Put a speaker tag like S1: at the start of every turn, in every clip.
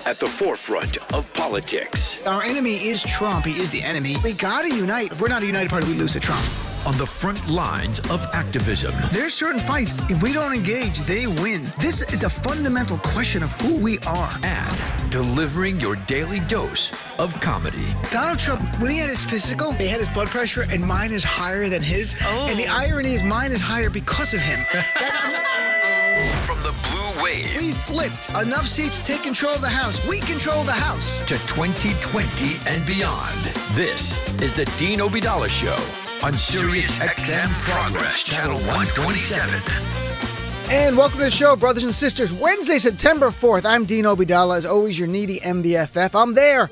S1: at the forefront of politics.
S2: Our enemy is Trump. He is the enemy. We gotta unite. If we're not a united party, we lose to Trump.
S1: On the front lines of activism.
S2: There's certain fights, if we don't engage, they win. This is a fundamental question of who we are.
S1: And delivering your daily dose of comedy.
S2: Donald Trump, when he had his physical, they had his blood pressure, and mine is higher than his. Oh. And the irony is mine is higher because of him.
S1: From the blue wave.
S2: We flipped. Enough seats to take control of the House. We control the House.
S1: To 2020 and beyond. This is the Dean Obeidallah Show on Sirius XM Progress, Channel 127.
S2: And welcome to the show, brothers and sisters. Wednesday, September 4th. I'm Dean Obeidallah, as always, your needy MBFF. I'm there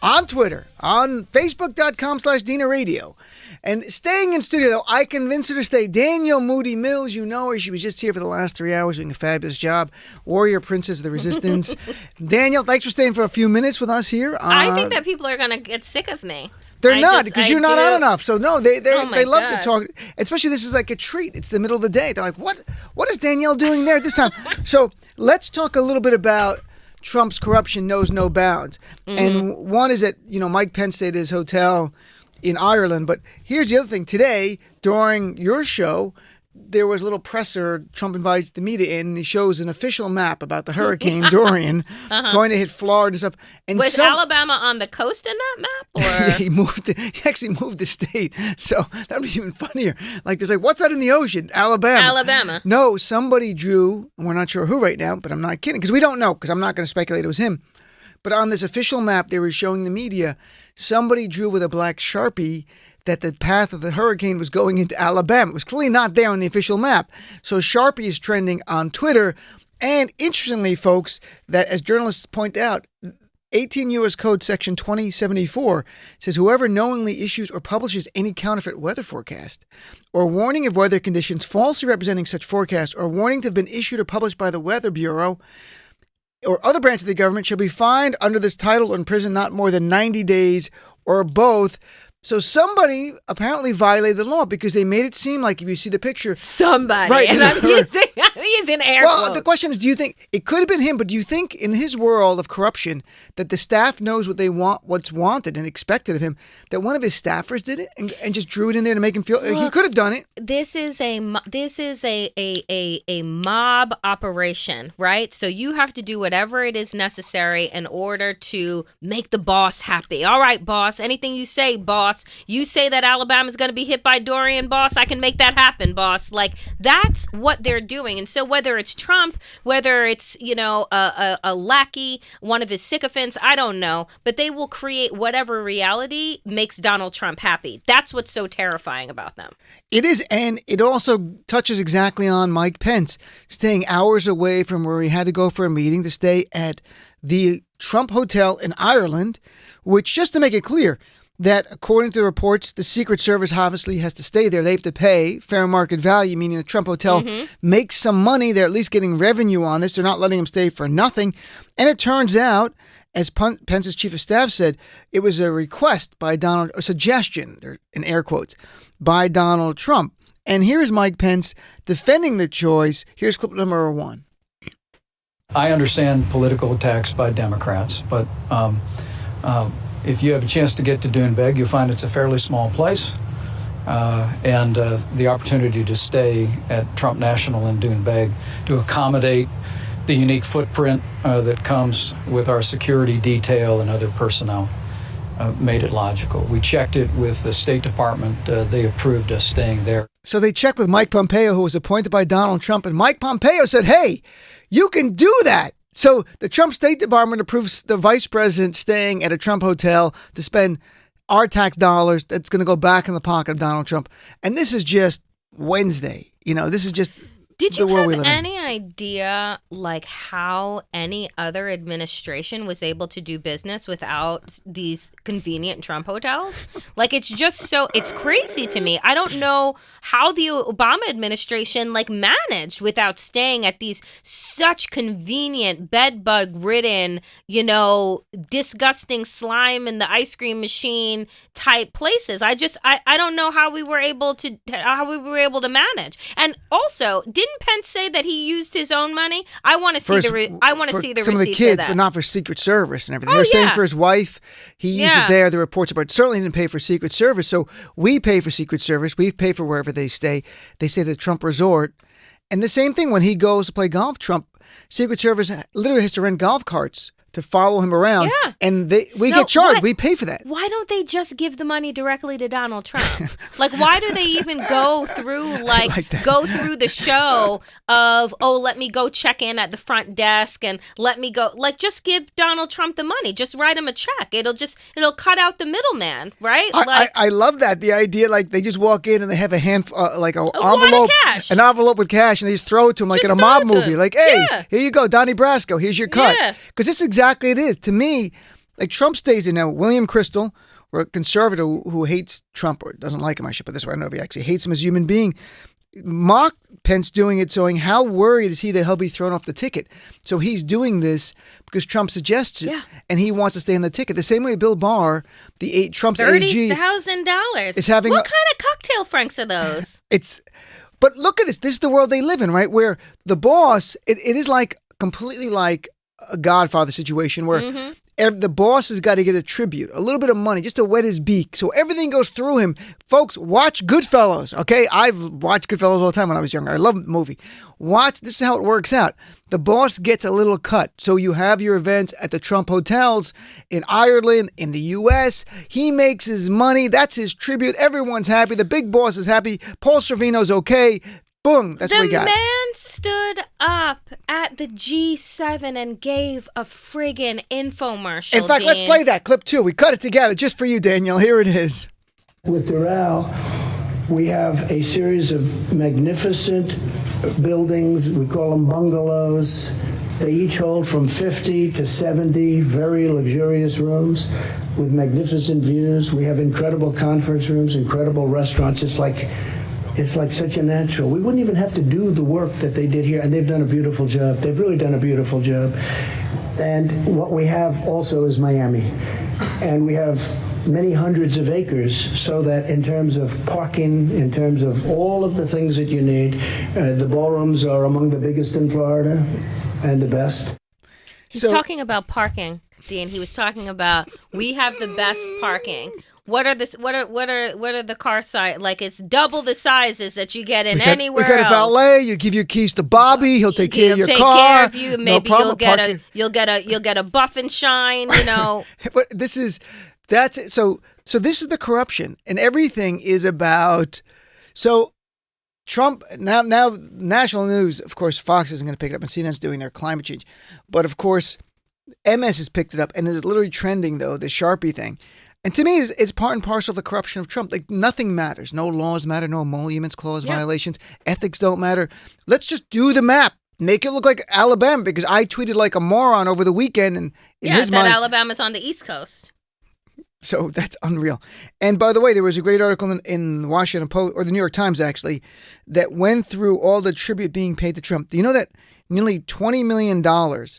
S2: on Twitter, on Facebook.com/Dina Radio. And staying in studio, though, I convinced her to stay. Danielle Moody Mills, you know her. She was just here for the last 3 hours doing a fabulous job. Warrior Princess of the Resistance. Danielle, thanks for staying for a few minutes with us here.
S3: I think that people are going to get sick of me.
S2: They're not, because you're not on enough. So, no, they love
S3: God.
S2: to talk. Especially this is like a treat. It's the middle of the day. They're like, what is Danielle doing there at this time? So let's talk a little bit about Trump's corruption knows no bounds. Mm-hmm. And one is that, Mike Pence stayed at his hotel in Ireland. But here's the other thing. Today, during your show, there was a little presser. Trump invites the media in, and he shows an official map about the Hurricane Dorian going to hit Florida and stuff. And
S3: was Alabama on the coast in that map? Or?
S2: He actually moved the state. So that would be even funnier. Like, there's what's that in the ocean? Alabama. No, somebody drew, and we're not sure who right now, but I'm not kidding, because we don't know, because I'm not going to speculate it was him. But on this official map they were showing the media, somebody drew with a black Sharpie that the path of the hurricane was going into Alabama. It was clearly not there on the official map. So Sharpie is trending on Twitter. And interestingly, folks, that as journalists point out, 18 U.S. Code Section 2074 says whoever knowingly issues or publishes any counterfeit weather forecast or warning of weather conditions falsely representing such forecast or warning to have been issued or published by the Weather Bureau or other branch of the government shall be fined under this title or in prison not more than 90 days or both. So somebody apparently violated the law because they made it seem like, if you see the picture,
S3: somebody,
S2: right?
S3: And I'm using air quotes.
S2: Well, the question is, do you think it could have been him? But do you think, in his world of corruption, that the staff knows what they want, what's wanted and expected of him? That one of his staffers did it and just drew it in there to make him feel he could have done it.
S3: This is a mob operation, right? So you have to do whatever it is necessary in order to make the boss happy. All right, boss. Anything you say, boss. You say that Alabama's going to be hit by Dorian, boss. I can make that happen, boss. Like, that's what they're doing. And so whether it's Trump, whether it's, a lackey, one of his sycophants, I don't know. But they will create whatever reality makes Donald Trump happy. That's what's so terrifying about them.
S2: It is. And it also touches exactly on Mike Pence staying hours away from where he had to go for a meeting to stay at the Trump Hotel in Ireland, which, just to make it clear, that according to the reports, the Secret Service obviously has to stay there. They have to pay fair market value, meaning the Trump Hotel makes some money. They're at least getting revenue on this. They're not letting him stay for nothing. And it turns out, as Pence's chief of staff said, it was a request by Donald, a suggestion, in air quotes, by Donald Trump. And here's Mike Pence defending the choice. Here's clip number 1.
S4: I understand political attacks by Democrats, but if you have a chance to get to Doonbeg, you'll find it's a fairly small place. And the opportunity to stay at Trump National in Doonbeg to accommodate the unique footprint that comes with our security detail and other personnel made it logical. We checked it with the State Department. They approved us staying there.
S2: So they checked with Mike Pompeo, who was appointed by Donald Trump, and Mike Pompeo said, hey, you can do that. So the Trump State Department approves the vice president staying at a Trump hotel to spend our tax dollars that's going to go back in the pocket of Donald Trump. And this is just Wednesday. This is just
S3: Did you have any idea, how any other administration was able to do business without these convenient Trump hotels? It's crazy to me. I don't know how the Obama administration, managed without staying at these such convenient, bed-bug-ridden, disgusting slime in the ice cream machine type places. I don't know how we were able to manage. And also, didn't Pence say that he used his own money? I want to see I want to see the
S2: some
S3: receipts
S2: of the kids,
S3: of that.
S2: but not for Secret Service and everything.
S3: Oh,
S2: They're saying
S3: yeah.
S2: for his wife, he used it there. The reports about certainly didn't pay for Secret Service. So we pay for Secret Service. We pay for wherever they stay. They stay at the Trump Resort. And the same thing when he goes to play golf, Trump, Secret Service literally has to rent golf carts to follow him around.
S3: Yeah.
S2: And we get charged. We pay for that.
S3: Why don't they just give the money directly to Donald Trump? Like, why do they even go through go through the show of, let me go check in at the front desk and let me go, just give Donald Trump the money. Just write him a check. It'll cut out the middleman, right?
S2: I love that. The idea, they just walk in and they have a handful, an
S3: envelope,
S2: an envelope with cash, and they just throw it to him like in a mob movie. Like, hey, here you go, Donnie Brasco, here's your cut. Because this is exactly it is. To me, Trump stays in now. William Kristol, or a conservative who hates Trump or doesn't like him, I should put this way. I don't know if he actually hates him as a human being. Mock Pence doing it, saying how worried is he that he'll be thrown off the ticket. So he's doing this because Trump suggests it, and he wants to stay on the ticket. The same way Bill Barr, Trump's AG,
S3: $30,000
S2: is having.
S3: What kind of cocktail franks are those?
S2: But look at this. This is the world they live in, right? Where the boss, it is completely like a Godfather situation where the boss has got to get a tribute, a little bit of money just to wet his beak. So everything goes through him. Folks, watch Goodfellas, okay? I've watched Goodfellas all the time when I was younger. I love the movie. This is how it works out. The boss gets a little cut. So you have your events at the Trump hotels in Ireland, in the U.S. He makes his money. That's his tribute. Everyone's happy. The big boss is happy. Paul Sorvino's okay. Boom, that's what we got.
S3: The man stood up at the G7 and gave a friggin' infomercial.
S2: In fact, let's play that clip too. We cut it together just for you, Daniel. Here it is.
S5: With Doral, we have a series of magnificent buildings. We call them bungalows. They each hold from 50 to 70 very luxurious rooms with magnificent views. We have incredible conference rooms, incredible restaurants. It's like such a natural. We wouldn't even have to do the work that they did here, and they've done a beautiful job. They've really done a beautiful job. And what we have also is Miami. And we have many hundreds of acres, so that in terms of parking, in terms of all of the things that you need, the ballrooms are among the biggest in Florida and the best.
S3: He's talking about parking, Dean. He was talking about we have the best parking. What are the car size? It's double the sizes that you get in anywhere else.
S2: We got a valet. You give your keys to Bobby. He'll take care of your car. He'll take care of
S3: you. Maybe you'll get a buff and shine.
S2: But this is so this is the corruption, and everything is about. So Trump now national news. Of course, Fox isn't going to pick it up, and CNN's doing their climate change. But of course, MS has picked it up and is literally trending though the Sharpie thing. And to me, it's part and parcel of the corruption of Trump. Nothing matters. No laws matter. No emoluments clause violations. Ethics don't matter. Let's just do the map. Make it look like Alabama, because I tweeted like a moron over the weekend. And in his mind,
S3: Alabama's on the East Coast.
S2: So that's unreal. And by the way, there was a great article in the Washington Post, or the New York Times actually, that went through all the tribute being paid to Trump. Do you know that nearly $20 million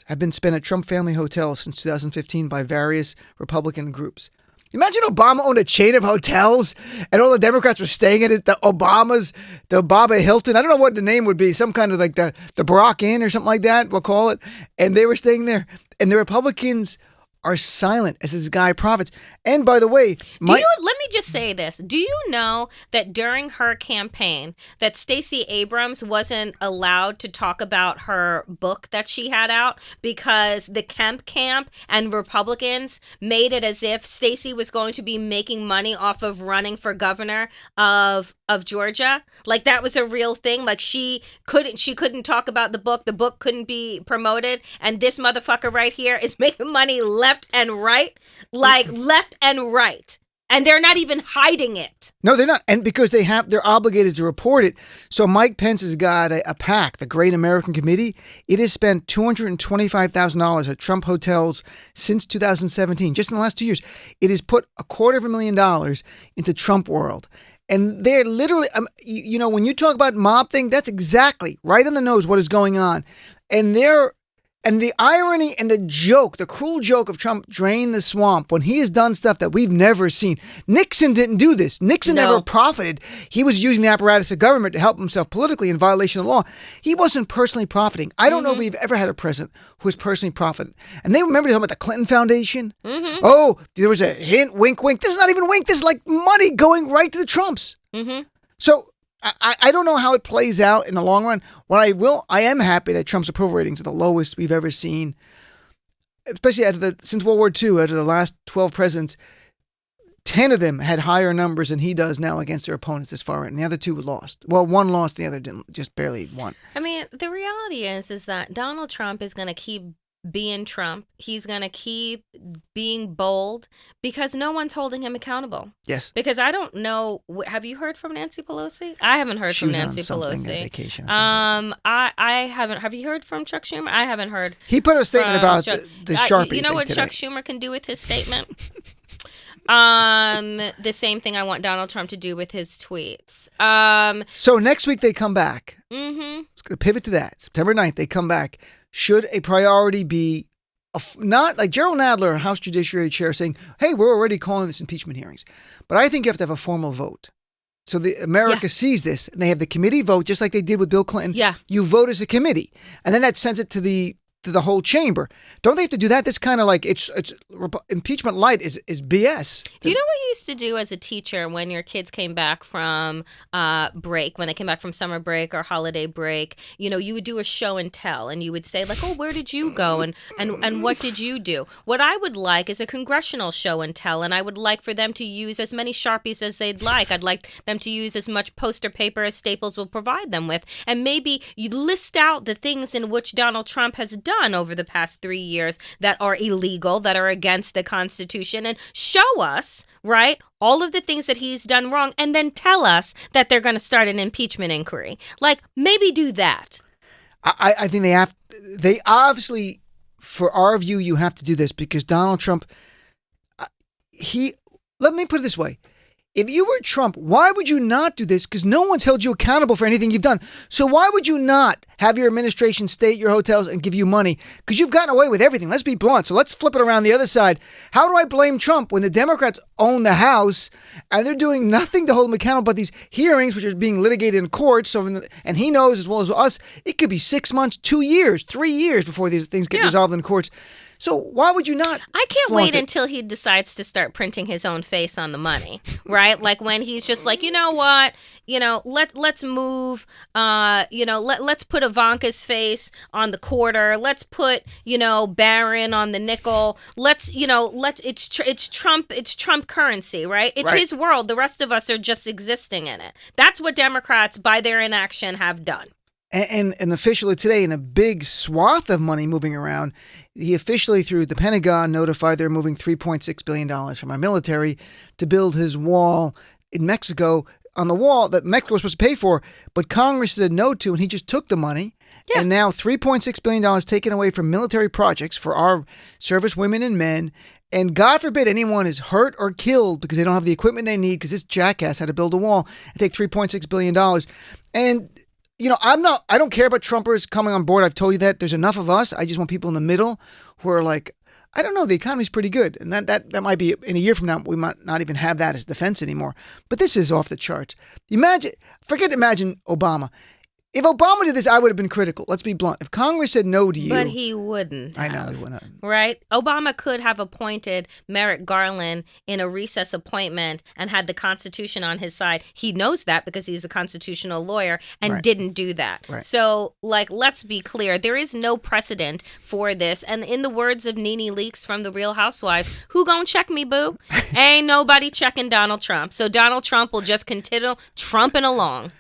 S2: have been spent at Trump family hotels since 2015 by various Republican groups? Imagine Obama owned a chain of hotels and all the Democrats were staying at it. The Obama Hilton. I don't know what the name would be. Some kind of like the Barack Inn or something like that, we'll call it. And they were staying there. And the Republicans are silent as this guy profits. And by the way,
S3: let me just say this. Do you know that during her campaign that Stacey Abrams wasn't allowed to talk about her book that she had out because the Kemp camp and Republicans made it as if Stacey was going to be making money off of running for governor of Georgia? Like that was a real thing. Like she couldn't talk about the book couldn't be promoted, and this motherfucker right here is making money left and right, and they're not even hiding it.
S2: No, they're not. And because they're obligated to report it. So Mike Pence has got a PAC, the Great American Committee. It has spent $225,000 at Trump hotels since 2017, just in the last 2 years. It has put $250,000 into Trump world. And they're literally, when you talk about mob thing, that's exactly right on the nose what is going on. And And the irony and the joke, the cruel joke of Trump draining the swamp when he has done stuff that we've never seen. Nixon didn't do this. Nixon never profited. He was using the apparatus of government to help himself politically in violation of the law. He wasn't personally profiting. I don't know if we've ever had a president who was personally profited. And they remember talking about the Clinton Foundation. Oh, there was a hint, wink, wink. This is not even wink. This is like money going right to the Trumps. So I don't know how it plays out in the long run. I am happy that Trump's approval ratings are the lowest we've ever seen, especially since World War II. Out of the last 12 presidents, 10 of them had higher numbers than he does now against their opponents this far, and the other 2 lost. Well, one lost, the other didn't, just barely won.
S3: I mean, the reality is that Donald Trump is going to keep being Trump. He's going to keep being bold because no one's holding him accountable.
S2: Yes.
S3: Because I don't know. Have you heard from Nancy Pelosi? I haven't heard from Nancy Pelosi.
S2: Vacation
S3: I haven't. Have you heard from Chuck Schumer? I haven't heard.
S2: He put a statement about the Sharpie.
S3: You know what
S2: today.
S3: Chuck Schumer can do with his statement? The same thing I want Donald Trump to do with his tweets.
S2: So next week they come back.
S3: Mm-hmm.
S2: Let's go pivot to that. September 9th, they come back. Should a priority be not like Gerald Nadler, House Judiciary Chair, saying, hey, we're already calling this impeachment hearings. But I think you have to have a formal vote. So America sees this, and they have the committee vote, just like they did with Bill Clinton.
S3: Yeah.
S2: You vote as a committee, and then that sends it to the whole chamber. Don't they have to do that? That's kind of like it's impeachment light is BS.
S3: Do you know what you used to do as a teacher when your kids came back from break, when they came back from summer break or holiday break? You know, you would do a show and tell, and you would say like, "Oh, where did you go? And what did you do?" What I would like is a congressional show and tell, and I would like for them to use as many Sharpies as they'd like. I'd like them to use as much poster paper as Staples will provide them with, and maybe you list out the things in which Donald Trump has done over the past 3 years that are illegal, that are against the Constitution, and show us, right, all of the things that he's done wrong, and then tell us that they're going to start an impeachment inquiry. Like, maybe do that.
S2: I think they obviously, for our view, you have to do this because Donald Trump, let me put it this way. If you were Trump, why would you not do this? Because no one's held you accountable for anything you've done. So why would you not have your administration stay at your hotels and give you money? Because you've gotten away with everything. Let's be blunt. So let's flip it around the other side. How do I blame Trump when the Democrats own the House and they're doing nothing to hold him accountable but these hearings, which are being litigated in court? And he knows as well as us, it could be 6 months, 2 years, 3 years before these things get resolved in courts. So why would you not?
S3: I can't wait until he decides to start printing his own face on the money, right? Like when he's just like, you know what, let's move, let's put Ivanka's face on the quarter. Let's put, Barron on the nickel. It's Trump currency, right? It's his world. The rest of us are just existing in it. That's what Democrats, by their inaction, have done.
S2: And officially today, in a big swath of money moving around, he officially, through the Pentagon, notified they're moving $3.6 billion from our military to build his wall in Mexico, on the wall that Mexico was supposed to pay for, but Congress said no to, and he just took the money. Yeah. And now $3.6 billion taken away from military projects for our service women and men. And God forbid anyone is hurt or killed because they don't have the equipment they need because this jackass had to build a wall and take $3.6 billion. And I don't care about Trumpers coming on board. I've told you that. There's enough of us. I just want people in the middle who are like, I don't know, the economy's pretty good. And that might be, in a year from now, we might not even have that as defense anymore. But this is off the charts. Imagine Obama. If Obama did this, I would have been critical. Let's be blunt. If Congress said no to you.
S3: But he wouldn't.
S2: I know he wouldn't.
S3: Right? Obama could have appointed Merrick Garland in a recess appointment and had the Constitution on his side. He knows that because he's a constitutional lawyer and didn't do that. Right. So, let's be clear. There is no precedent for this. And in the words of Nene Leakes from The Real Housewives, who gonna check me, boo? Ain't nobody checking Donald Trump. So Donald Trump will just continue trumping along.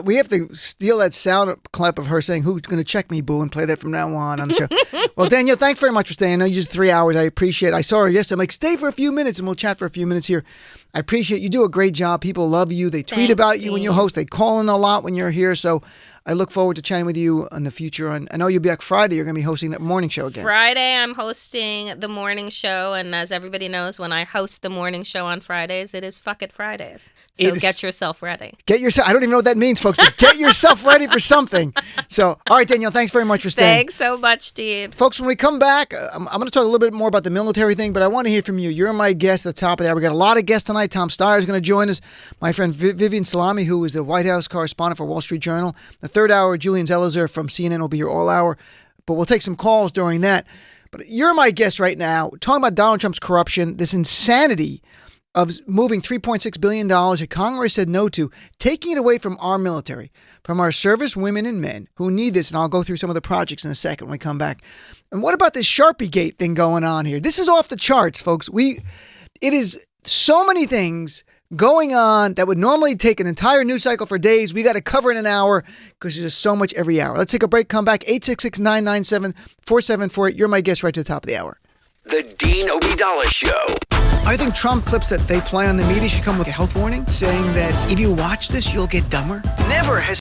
S2: We have to steal that sound clip of her saying, who's going to check me, boo, and play that from now on the show. Well, Danielle, thanks very much for staying. I know you just 3 hours. I appreciate it. I saw her yesterday. I'm like, stay for a few minutes and we'll chat for a few minutes here. I appreciate you do a great job. People love you. They tweet about you when you host. They call in a lot when you're here. So I look forward to chatting with you in the future. And I know you'll be back Friday. You're going to be hosting that morning show again.
S3: Friday, I'm hosting the morning show. And as everybody knows, when I host the morning show on Fridays, it is Fuck It Fridays. So get yourself ready.
S2: I don't even know what that means, folks, but get yourself ready for something. So, all right, Danielle, thanks very much for staying.
S3: Thanks so much, Dean.
S2: Folks, when we come back, I'm going to talk a little bit more about the military thing, but I want to hear from you. You're my guest at the top of that. We got a lot of guests tonight. Tom Steyer is going to join us. My friend Vivian Salami, who is the White House correspondent for Wall Street Journal. The third hour, Julian Zelizer from CNN will be here all hour, but we'll take some calls during that. But you're my guest right now, talking about Donald Trump's corruption, this insanity of moving $3.6 billion that Congress said no to, taking it away from our military, from our service women and men who need this. And I'll go through some of the projects in a second when we come back. And what about this Sharpie Gate thing going on here? This is off the charts, folks. It is so many things going on that would normally take an entire news cycle for days. We got to cover in an hour because there's just so much every hour. Let's take a break, come back, 866-997-4748. You're my guest right to the top of the hour.
S1: The Dean Obeidallah Show.
S2: I think Trump clips that they play on the media should come with a health warning saying that if you watch this, you'll get dumber. Never has